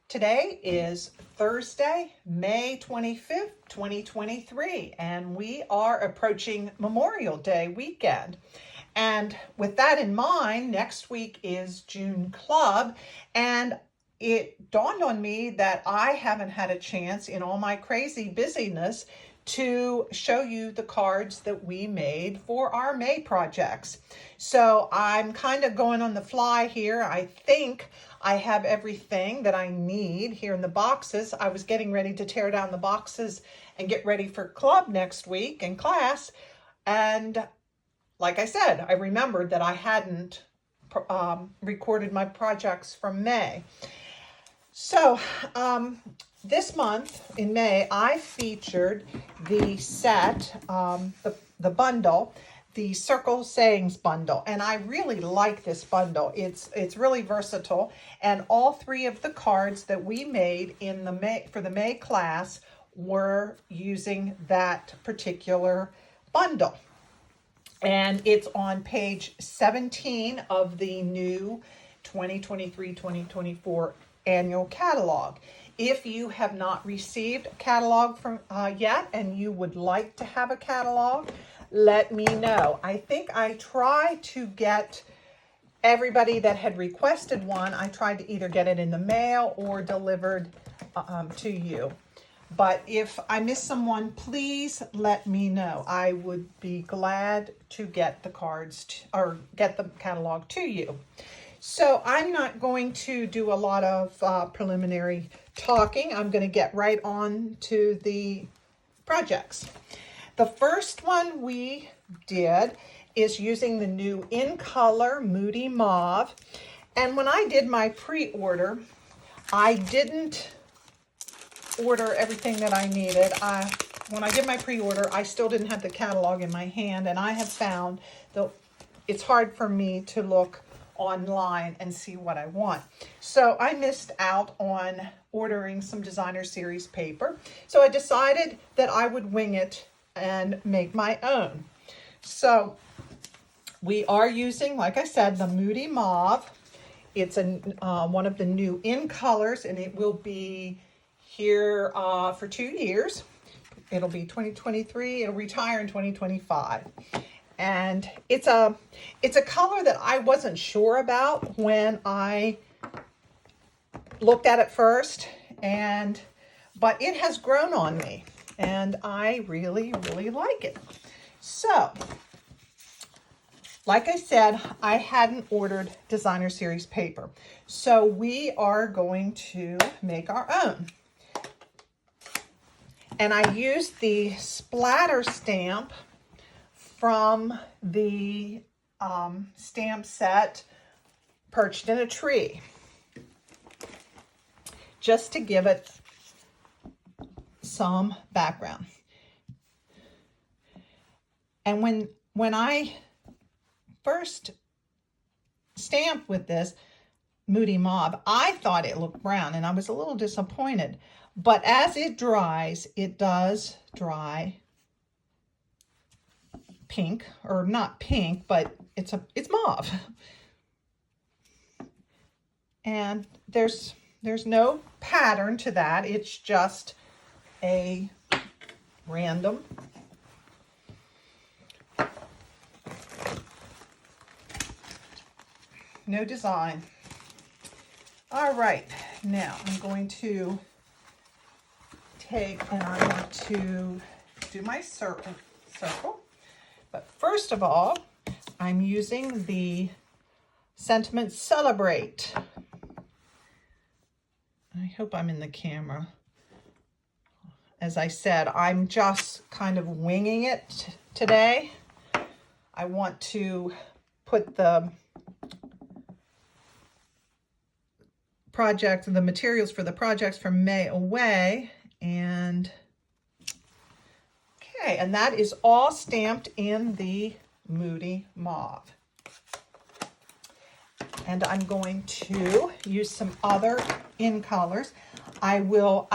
Today is Thursday, May 25th, 2023, and we are approaching Memorial Day weekend. And with that in mind, next week is June Club, and it dawned on me that I haven't had a chance in all my crazy busyness to show you the cards that we made for our May projects. So I'm kind of going on the fly here. I think I have everything that I need here in the boxes. I was getting ready to tear down the boxes and get ready for club next week and class. And like I said, I remembered that I hadn't recorded my projects from May. So this month in May, I featured the set, the bundle, the Circle Sayings bundle, and I really like this bundle. It's really versatile, and all three of the cards that we made in for the May class were using that particular bundle. And it's on page 17 of the new 2023-2024 annual catalog. If you have not received a catalog from yet and you would like to have a catalog, let me know. I think I tried to get everybody that had requested one. I tried to either get it in the mail or delivered to you. But if I miss someone, please let me know. I would be glad to get the cards or get the catalog to you. So I'm not going to do a lot of preliminary talking. I'm going to get right on to the projects. The first one we did is using the new In Color Moody Mauve. And when I did my pre-order, I didn't order everything that I needed. When I did my pre-order, I still didn't have the catalog in my hand, and I have found that it's hard for me to look online and see what I want. So I missed out on ordering some designer series paper. So I decided that I would wing it and make my own. So we are using, like I said, the Moody Mauve. It's one of the new In Colors, and it will be here for 2 years. It'll be 2023. It'll retire in 2025. And it's a color that I wasn't sure about when I looked at it first, but it has grown on me, and I really, really like it. So, like I said, I hadn't ordered designer series paper, so we are going to make our own. And I used the splatter stamp from the stamp set Perched in a Tree, just to give it some background. And when I first stamped with this Moody Mauve, I thought it looked brown, and I was a little disappointed. But as it dries, it does dry pink, or not pink, but it's mauve. And there's no pattern to that. It's just a random no design. All right, now I'm going to take, and I want to do my circle. But first of all, I'm using the Sentiment Celebrate. I hope I'm in the camera. As I said, I'm just kind of winging it today. I want to put the materials for the projects from May away, and okay, and that is all stamped in the Moody Mauve. And I'm going to use some other In Colors. I will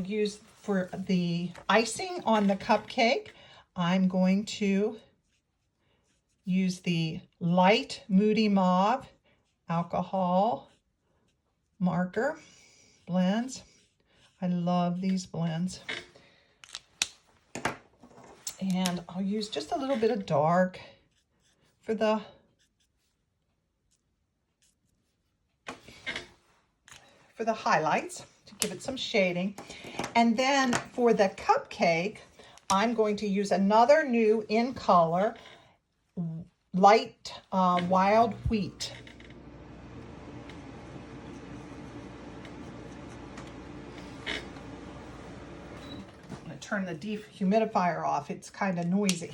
use for the icing on the cupcake. I'm going to use the light Moody Mauve alcohol marker. blends. I love these blends. And I'll use just a little bit of dark for the highlights to give it some shading. And then for the cupcake, I'm going to use another new in color, light wild wheat. I'm going to turn the dehumidifier off. It's kind of noisy.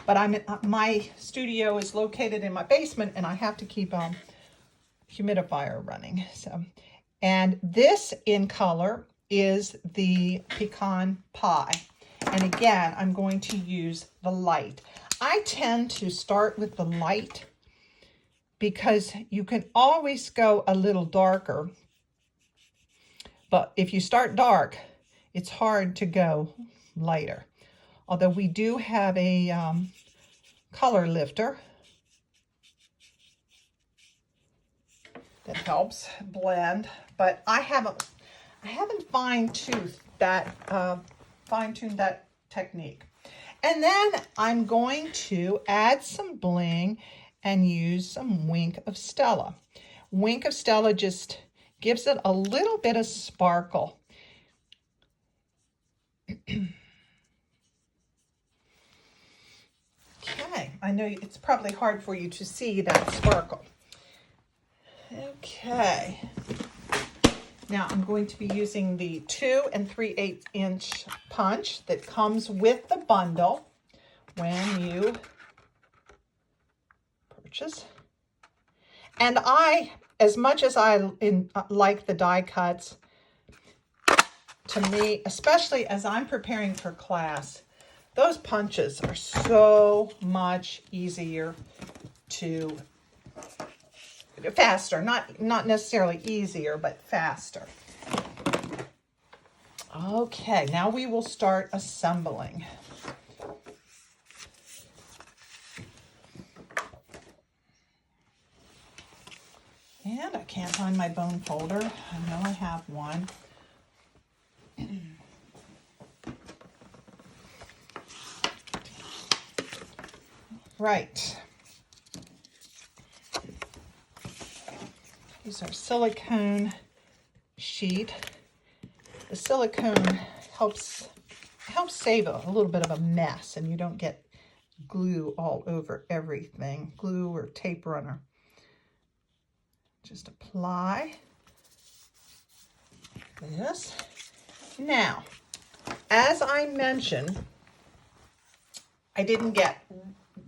But my studio is located in my basement and I have to keep a humidifier running. So, and this in color is the Pecan Pie. And again, I'm going to use the light. I tend to start with the light because you can always go a little darker. But if you start dark, it's hard to go lighter. Although we do have a color lifter that helps blend, but I haven't fine-tuned that technique. And then I'm going to add some bling and use some Wink of Stella. Wink of Stella just gives it a little bit of sparkle. Okay, I know it's probably hard for you to see that sparkle. Okay, now I'm going to be using the 2 3/8 inch punch that comes with the bundle when you purchase. And as much as I like the die cuts, to me, especially as I'm preparing for class, those punches are so much easier faster, not necessarily easier, but faster. Okay, now we will start assembling. And I can't find my bone folder. I know I have one. Right. These are silicone sheet. The silicone helps save a little bit of a mess, and you don't get glue all over everything, glue or tape runner. Just apply this. Now, as I mentioned, I didn't get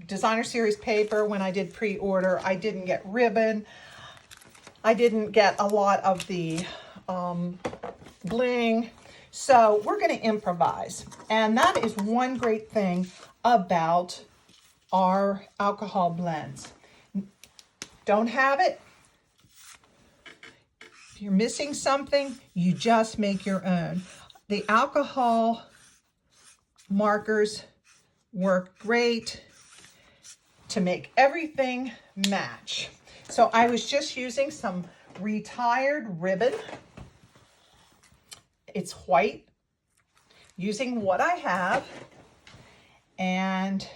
designer series paper when I did pre-order. I didn't get ribbon. I didn't get a lot of the bling. So we're going to improvise. And that is one great thing about our alcohol blends. Don't have it? If you're missing something, you just make your own. The alcohol markers work great to make everything match. So I was just using some retired ribbon. It's white, using what I have. And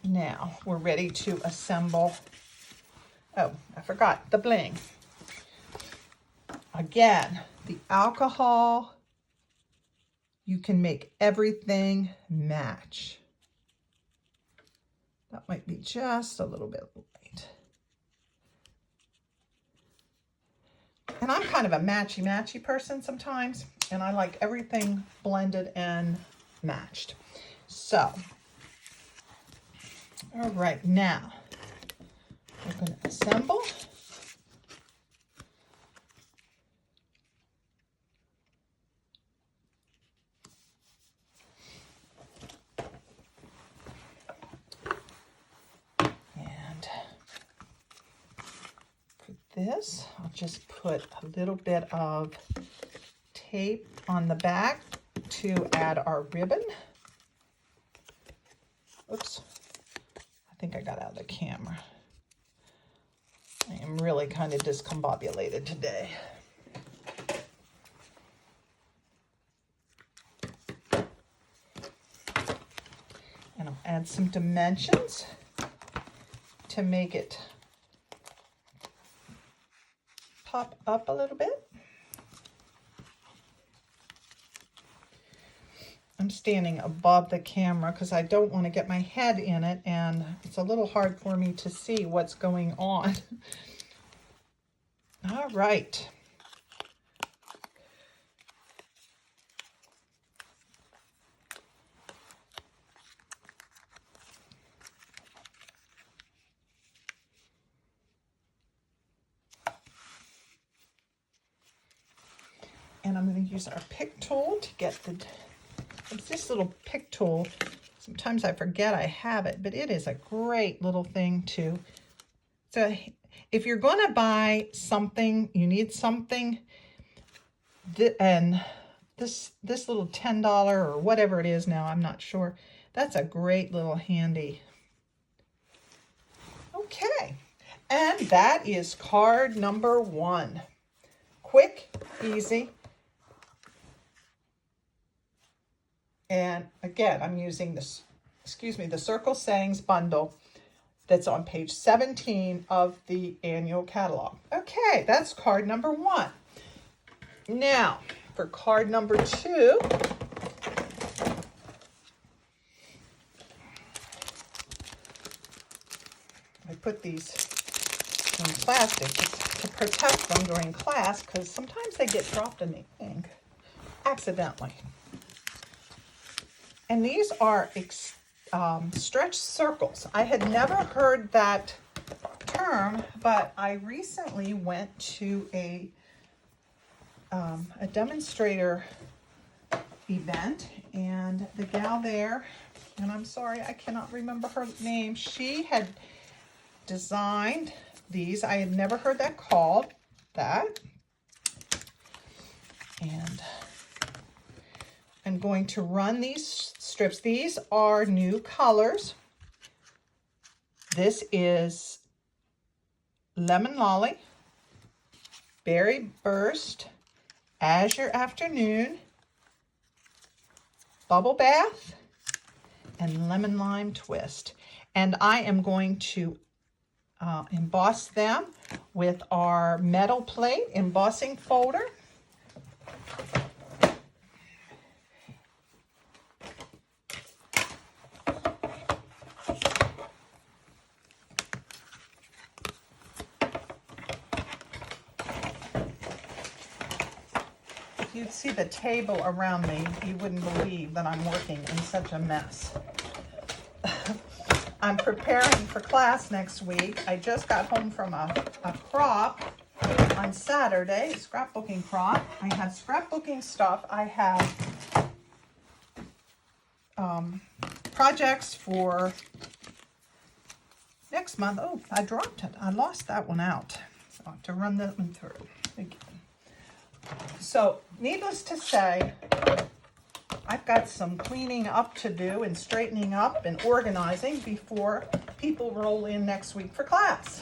now we're ready to assemble. Oh, I forgot the bling. Again, the alcohol, you can make everything match. That might be just a little bit light. And I'm kind of a matchy-matchy person sometimes, and I like everything blended and matched. So, all right, now we're going to assemble. This, I'll just put a little bit of tape on the back to add our ribbon. Oops, I think I got out of the camera. I am I'm really kind of discombobulated today. And I'll add some dimensions to make it pop up a little bit. I'm standing above the camera because I don't want to get my head in it, and it's a little hard for me to see what's going on. All right. And I'm going to use our pick tool to get it's this little pick tool. Sometimes I forget I have it, but it is a great little thing to, so if you're going to buy something, you need something, and this little $10 or whatever it is now, I'm not sure, that's a great little handy. Okay, and that is card number 1. Quick, easy. And again, I'm using this, the Circle Sayings bundle that's on page 17 of the annual catalog. Okay, that's card number 1. Now, for card number 2, I put these in plastic to protect them during class because sometimes they get dropped in the ink accidentally. And these are stretch circles. I had never heard that term, but I recently went to a demonstrator event, and the gal there, and I'm sorry, I cannot remember her name, she had designed these. I had never heard that called that. And I'm going to run these strips. These are new colors. This is Lemon Lolly, Berry Burst, Azure Afternoon, Bubble Bath, and Lemon Lime Twist. And I am going to emboss them with our metal plate embossing folder. You'd see the table around me, you wouldn't believe that I'm working in such a mess. I'm preparing for class next week. I just got home from a crop on Saturday, scrapbooking crop. I have scrapbooking stuff. I have projects for next month. Oh, I dropped it. I lost that one out. So I have to run that one through again. So, needless to say, I've got some cleaning up to do and straightening up and organizing before people roll in next week for class.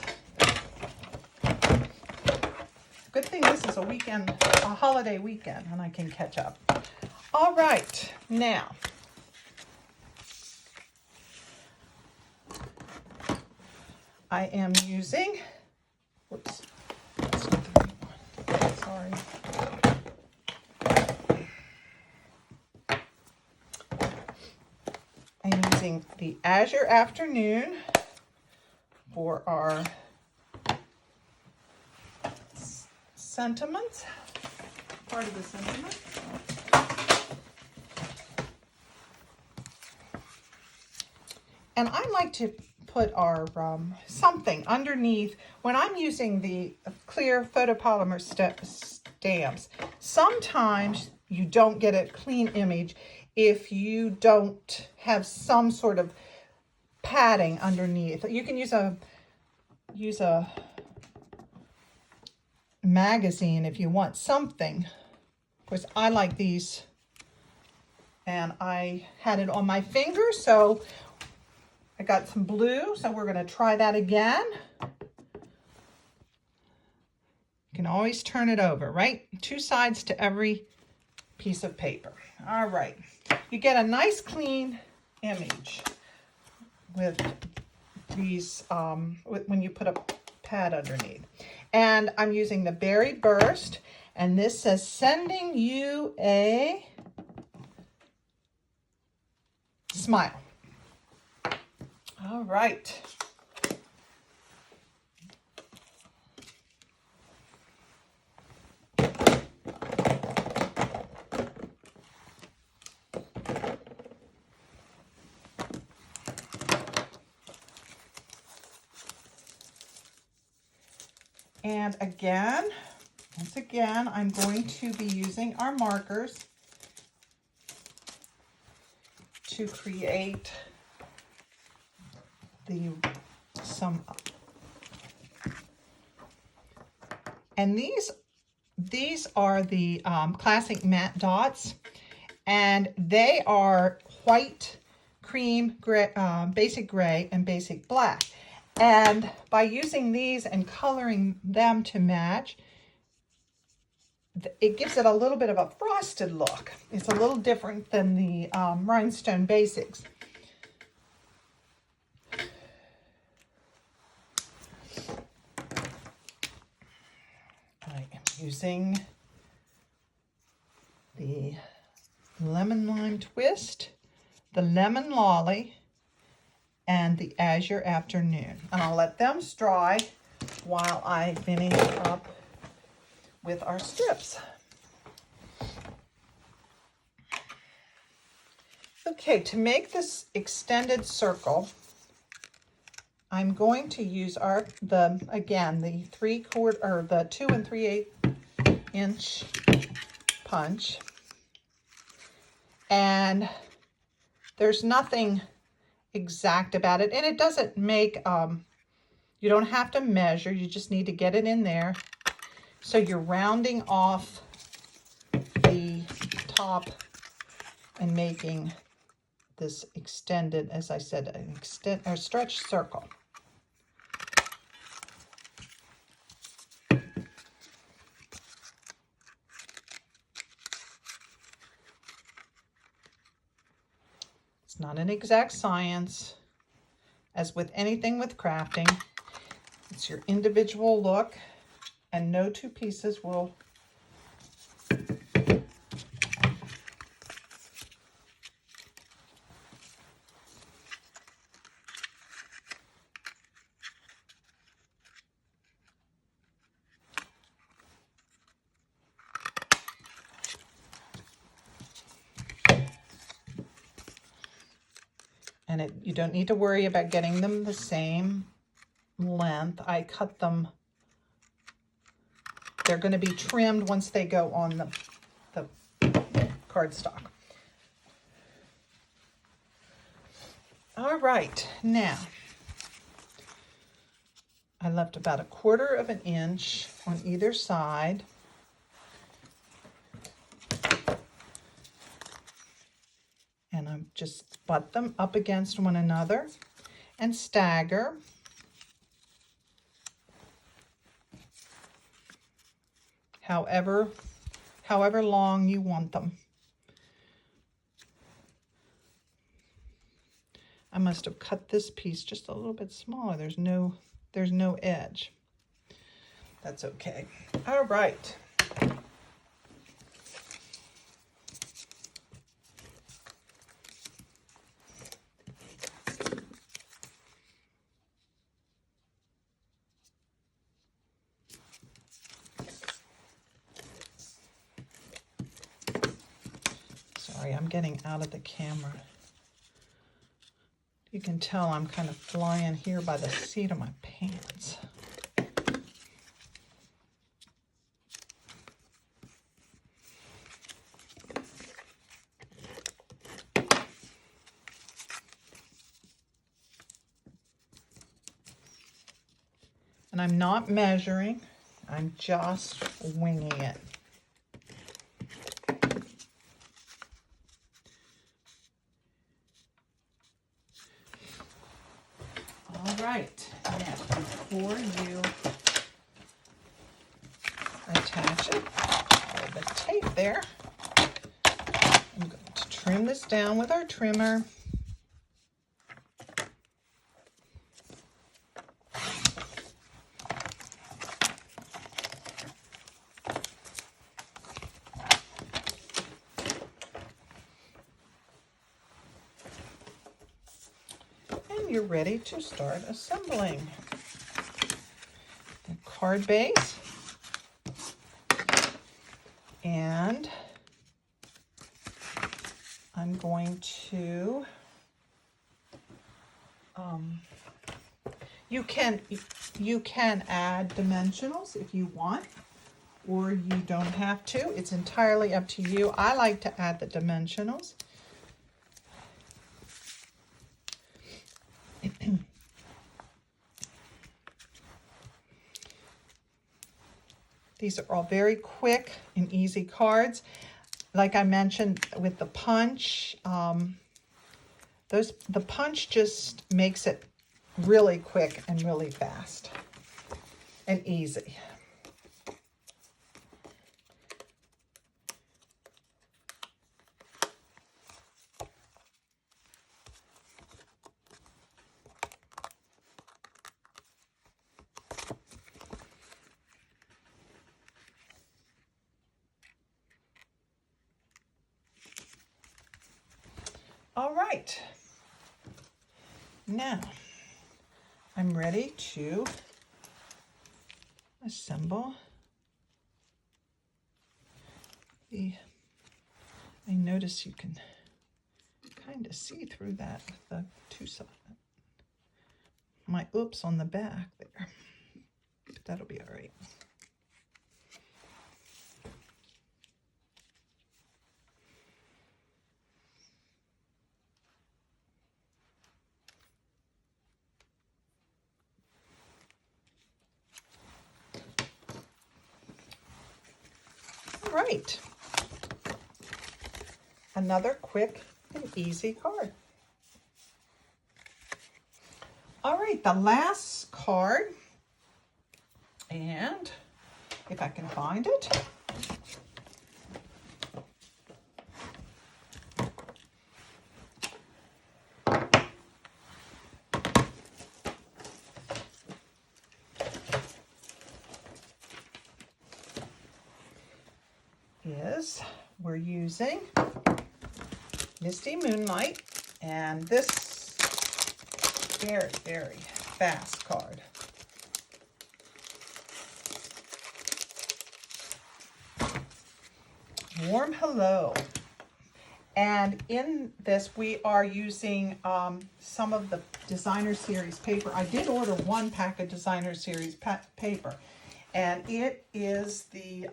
Good thing this is a holiday weekend, and I can catch up. All right, now, I am using, whoops, that's not the right one, sorry. I'm using the Azure Afternoon for our sentiments, part of the sentiment. And I like to put our something underneath. When I'm using the clear photopolymer stamps, sometimes you don't get a clean image if you don't have some sort of padding underneath. You can use a magazine if you want something. Of course, I like these, and I had it on my finger, so I got some blue, so we're going to try that again. You can always turn it over, right? 2 sides to every piece of paper. All right. You get a nice clean image with these, when you put a pad underneath. And I'm using the Berry Burst, and this says, sending you a smile. All right. And again, once again, I'm going to be using our markers to create and these are the classic matte dots, and they are white, cream, gray, basic gray, and basic black. And by using these and coloring them to match, it gives it a little bit of a frosted look. It's a little different than the rhinestone basics. I am using the lemon lime twist, the lemon lolly, and the azure afternoon. And I'll let them dry while I finish up with our strips. Okay, to make this extended circle, I'm going to use the 2 3/8 inch punch. And there's nothing exact about it, and it doesn't make, you don't have to measure, you just need to get it in there. So you're rounding off the top and making this extended, as I said, a stretch circle. It's not an exact science. As with anything with crafting, it's your individual look, and no two pieces will and you don't need to worry about getting them the same length. I cut them. They're going to be trimmed once they go on the cardstock. All right, now I left about 1/4 of an inch on either side. And I just butt them up against one another and stagger. However long you want them. I must have cut this piece just a little bit smaller. There's no edge. That's okay. All right. Sorry, I'm getting out of the camera. You can tell I'm kind of flying here by the seat of my pants. And I'm not measuring, I'm just winging it. All right, now before you attach it. A little bit of tape there. I'm going to trim this down with our trimmer. And you're ready to start assembling. The card base. And I'm going to, you can add dimensionals if you want, or you don't have to. It's entirely up to you. I like to add the dimensionals. These are all very quick and easy cards. Like I mentioned with the punch, the punch just makes it really quick and really fast and easy. All right, now I'm ready to assemble the, I notice you can kind of see through that with the two-sided, my oops on the back there, but that'll be all right. Right, another quick and easy card. All right, the last card, and if I can find it. Is we're using Misty Moonlight, and this very, very fast card. Warm Hello. And in this we are using some of the Designer Series paper. I did order one pack of Designer Series paper, and it is the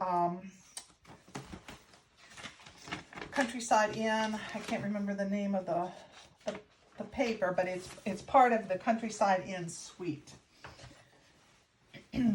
Countryside Inn. I can't remember the name of the paper, but it's part of the Countryside Inn suite. Okay.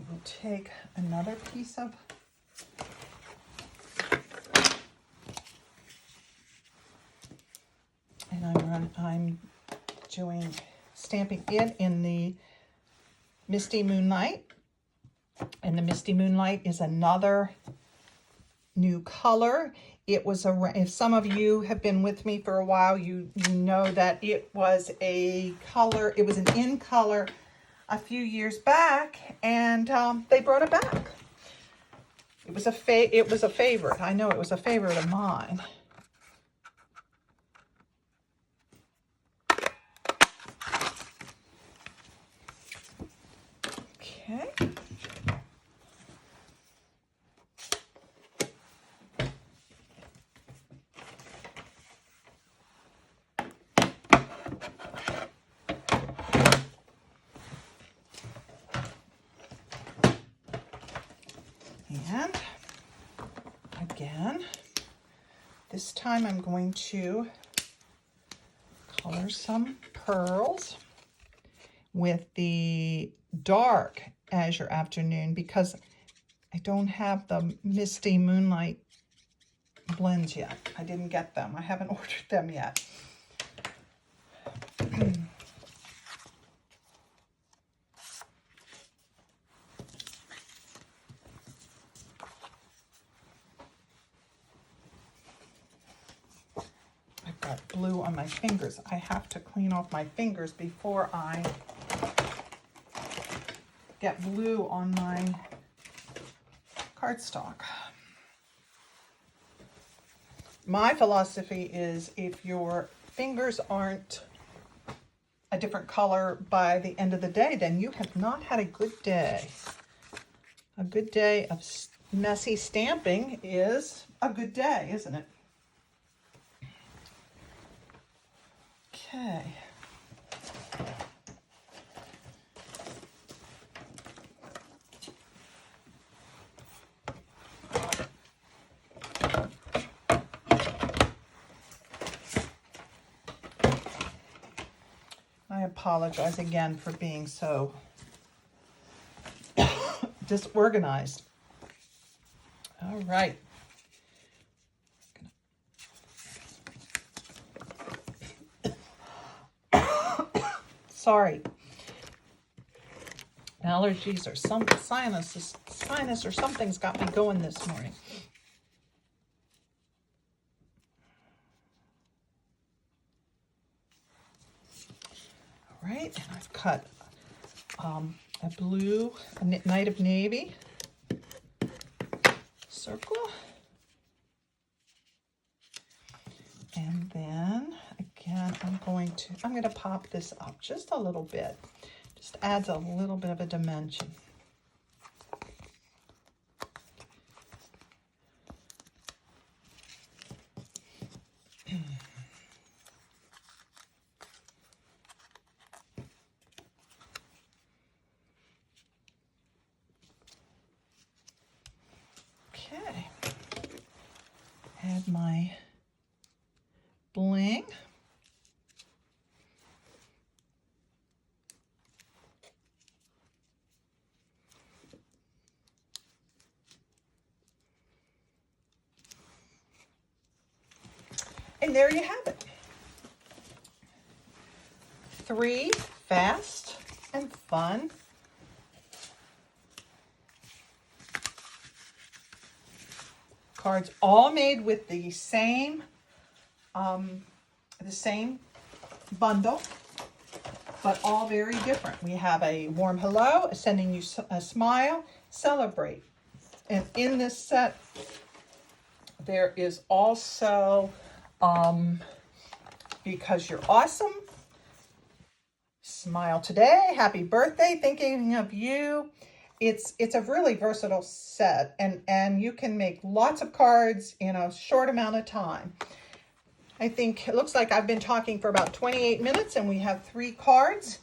We'll take another piece of and I'm doing stamping it in the Misty Moonlight, and the Misty Moonlight is another new color. It was if some of you have been with me for a while, you know that it was a color. It was an in color a few years back, and they brought it back. It was a favorite. I know it was a favorite of mine. Okay. And This time I'm going to color some pearls with the dark Azure Afternoon because I don't have the Misty Moonlight blends yet. I didn't get them. I haven't ordered them yet. I've got blue on my fingers. I have to clean off my fingers before I get blue on my cardstock. My philosophy is if your fingers aren't a different color by the end of the day, then you have not had a good day. A good day of messy stamping is a good day, isn't it? Okay. I apologize again for being so disorganized. All right. Sorry. Allergies or some sinus or something's got me going this morning. All right, and I've cut a blue, a Night of Navy circle. And then again, I'm going to pop this up just a little bit. Just adds a little bit of a dimension. Okay. Add my bling. And there you have it. 3 fast and fun cards, all made with the same bundle, but all very different. We have a warm hello, sending you a smile, celebrate. And in this set, there is also, because you're awesome, smile today, happy birthday, thinking of you. It's a really versatile set, and you can make lots of cards in a short amount of time. I think it looks like I've been talking for about 28 minutes and we have 3 cards.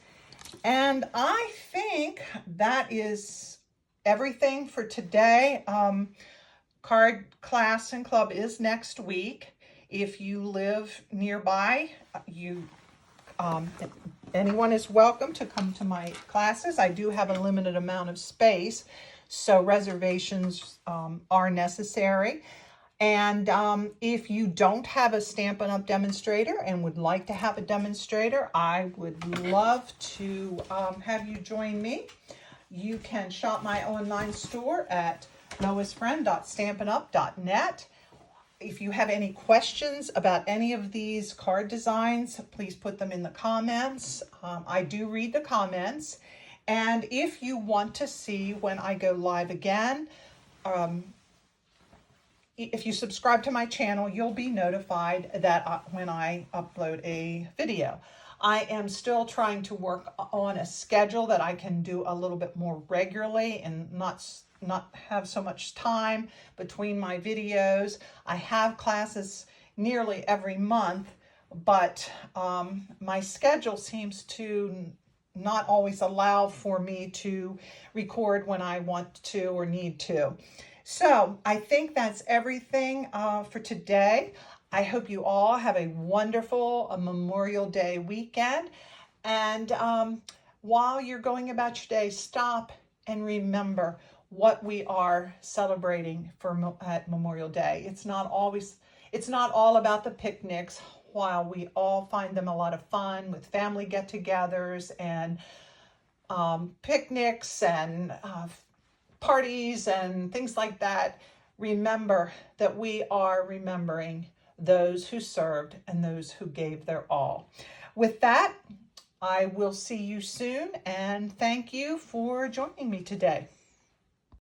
And I think that is everything for today. Card class and club is next week. If you live nearby, anyone is welcome to come to my classes. I do have a limited amount of space, so reservations are necessary. And if you don't have a Stampin' Up! Demonstrator and would like to have a demonstrator, I would love to have you join me. You can shop my online store at loisfriend.stampinup.net. If you have any questions about any of these card designs, please put them in the comments. I do read the comments. And if you want to see when I go live again, if you subscribe to my channel, you'll be notified that when I upload a video. I am still trying to work on a schedule that I can do a little bit more regularly and not have so much time between my videos. I have classes nearly every month, but my schedule seems to not always allow for me to record when I want to or need to. So I think that's everything for today. I hope you all have a wonderful Memorial Day weekend. And while you're going about your day, stop and remember what we are celebrating at Memorial Day. It's not all about the picnics, while we all find them a lot of fun with family get-togethers and picnics and parties and things like that. Remember that we are remembering those who served and those who gave their all. With that, I will see you soon, and thank you for joining me today.